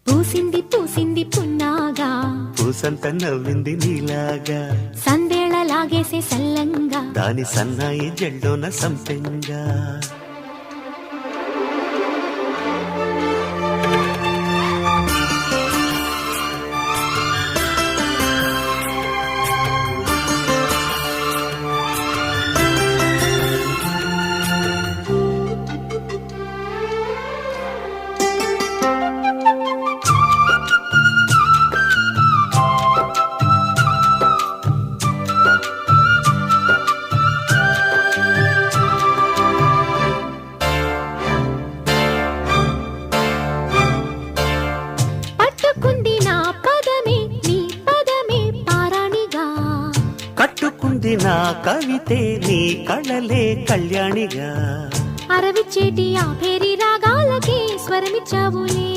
పూసింది పూసింది పున్నాగా, పూసంత నవ్వింది నీలాగా, సందేళ లాగేసే సల్లంగా, దాని సన్నాయి జెండోన సంపెంగా. కట్టుకుంది నా కవితే నీ కళలే కళ్యాణిగా, అరవిచ్చేటి ఆ పేరి రాగాలకి స్వరమిచ్చావులే.